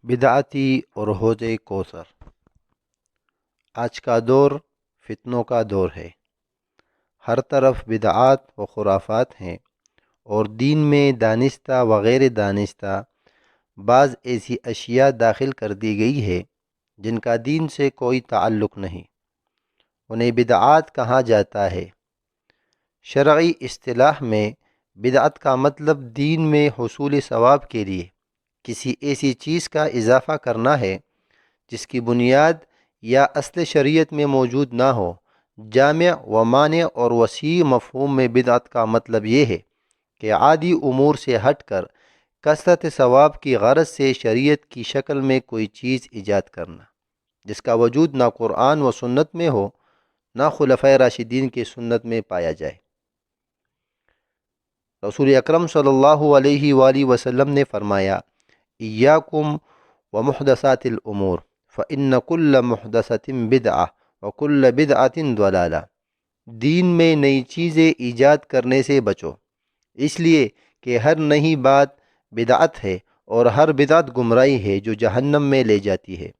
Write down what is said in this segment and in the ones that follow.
بدعتی اور حوض کوثر۔ آج کا دور فتنوں کا دور ہے۔ ہر طرف بدعات و خرافات ہیں، اور دین میں دانستہ وغیر دانستہ بعض ایسی اشیاء داخل کر دی گئی ہے جن کا دین سے کوئی تعلق نہیں۔ انہیں بدعات کہا جاتا ہے۔ شرعی اصطلاح میں بدعت کا مطلب دین میں حصول ثواب کے لیے کسی ایسی چیز کا اضافہ کرنا ہے جس کی بنیاد یا اصل شریعت میں موجود نہ ہو۔ جامع و مانع اور وسیع مفہوم میں بدعت کا مطلب یہ ہے کہ عادی امور سے ہٹ کر کثرت ثواب کی غرض سے شریعت کی شکل میں کوئی چیز ایجاد کرنا، جس کا وجود نہ قرآن و سنت میں ہو، نہ خلفائے راشدین کے سنت میں پایا جائے۔ رسول اکرم صلی اللہ علیہ وآلہ وسلم نے فرمایا: ایاکم ومحدثات الامور فإن کل محدثۃ بدعہ وکل بدعۃ ضلالہ۔ دین میں نئی چیزیں ایجاد کرنے سے بچو، اس لیے کہ ہر نئی بات بدعت ہے اور ہر بدعت گمراہی ہے جو جہنم میں لے جاتی ہے۔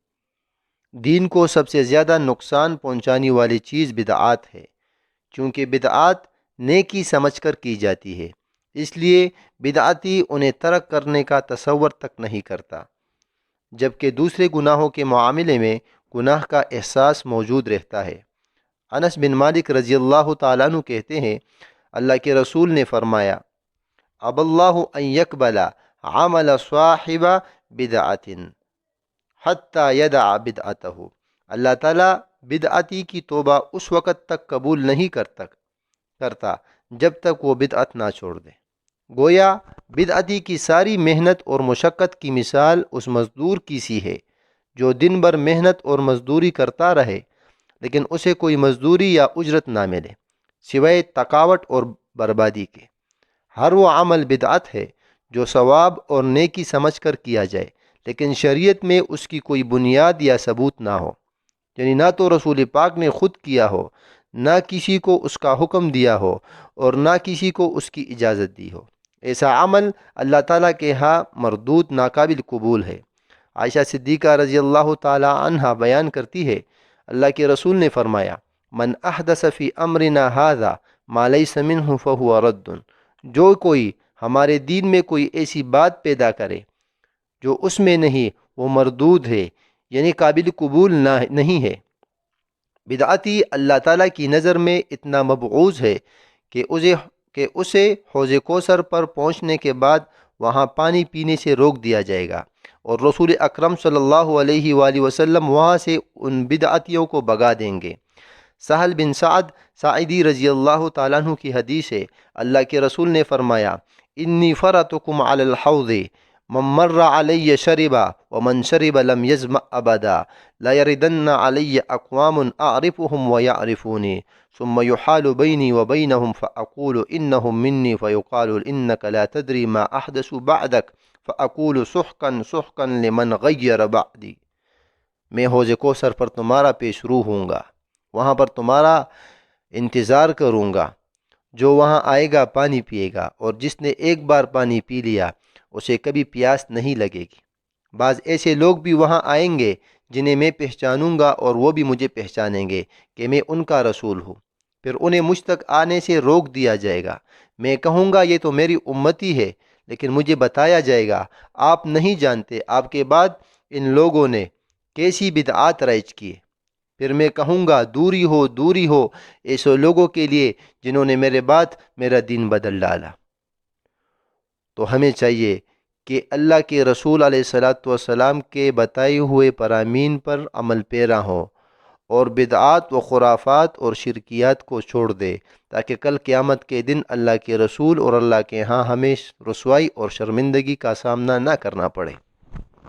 دین کو سب سے زیادہ نقصان پہنچانے والی چیز بدعات ہے، چونکہ بدعات نیکی سمجھ کر کی جاتی ہے، اس لیے بدعتی انہیں ترک کرنے کا تصور تک نہیں کرتا، جبکہ دوسرے گناہوں کے معاملے میں گناہ کا احساس موجود رہتا ہے۔ انس بن مالک رضی اللہ تعالیٰ عنہ کہتے ہیں، اللہ کے رسول نے فرمایا: اب اللہ ان یقبل عمل صاحب بدعت حتی یدع بدعتہ۔ اللہ تعالیٰ بدعتی کی توبہ اس وقت تک قبول نہیں کرتا جب تک وہ بدعت نہ چھوڑ دے۔ گویا بدعتی کی ساری محنت اور مشقت کی مثال اس مزدور کی سی ہے جو دن بھر محنت اور مزدوری کرتا رہے، لیکن اسے کوئی مزدوری یا اجرت نہ ملے سوائے تھکاوٹ اور بربادی کے۔ ہر وہ عمل بدعت ہے جو ثواب اور نیکی سمجھ کر کیا جائے، لیکن شریعت میں اس کی کوئی بنیاد یا ثبوت نہ ہو، یعنی نہ تو رسول پاک نے خود کیا ہو، نہ کسی کو اس کا حکم دیا ہو، اور نہ کسی کو اس کی اجازت دی ہو۔ ایسا عمل اللہ تعالیٰ کے ہاں مردود، ناقابل قبول ہے۔ عائشہ صدیقہ رضی اللہ تعالی عنہا بیان کرتی ہے، اللہ کے رسول نے فرمایا: من احدث فی امرنا ھذا ما لیس منہ فہو رد۔ جو کوئی ہمارے دین میں کوئی ایسی بات پیدا کرے جو اس میں نہیں، وہ مردود ہے، یعنی قابل قبول نہیں ہے۔ بدعتی اللہ تعالیٰ کی نظر میں اتنا مبغوض ہے کہ اسے حوض کوثر پر پہنچنے کے بعد وہاں پانی پینے سے روک دیا جائے گا، اور رسول اکرم صلی اللہ علیہ وآلہ وسلم وہاں سے ان بدعتیوں کو بھگا دیں گے۔ سہل بن سعد ساعدی رضی اللہ تعالیٰ عنہ کی حدیث ہے، اللہ کے رسول نے فرمایا: انی فرطکم علی الحوض من مر علی شرب ومن شرب لم یظمأ ابدا لا یردن علی اقوام اعرفهم ویعرفونی ثم يحال بینی وبینہم فاقول انہم منی فیقال انک لا تدری ما احدث بعدک فاقول سحقا سحقا لمن غیر بعدی۔ میں حوض کوثر پر تمہارا پیش رو ہوں گا، وہاں پر تمہارا انتظار کروں گا۔ جو وہاں آئے گا پانی پیے گا، اور جس نے ایک بار پانی پی لیا اسے کبھی پیاس نہیں لگے گی۔ بعض ایسے لوگ بھی وہاں آئیں گے جنہیں میں پہچانوں گا، اور وہ بھی مجھے پہچانیں گے کہ میں ان کا رسول ہوں۔ پھر انہیں مجھ تک آنے سے روک دیا جائے گا۔ میں کہوں گا یہ تو میری امتی ہے، لیکن مجھے بتایا جائے گا آپ نہیں جانتے آپ کے بعد ان لوگوں نے کیسی بدعات رائج کی۔ پھر میں کہوں گا دوری ہو ایسے لوگوں کے لیے جنہوں نے میرے بعد میرا دین بدل ڈالا۔ تو ہمیں چاہیے کہ اللہ کے رسول علیہ الصلاۃ والسلام کے بتائے ہوئے فرامین پر عمل پیرا ہوں، اور بدعات و خرافات اور شرکیات کو چھوڑ دے، تاکہ کل قیامت کے دن اللہ کے رسول اور اللہ کے ہاں ہمیں رسوائی اور شرمندگی کا سامنا نہ کرنا پڑے۔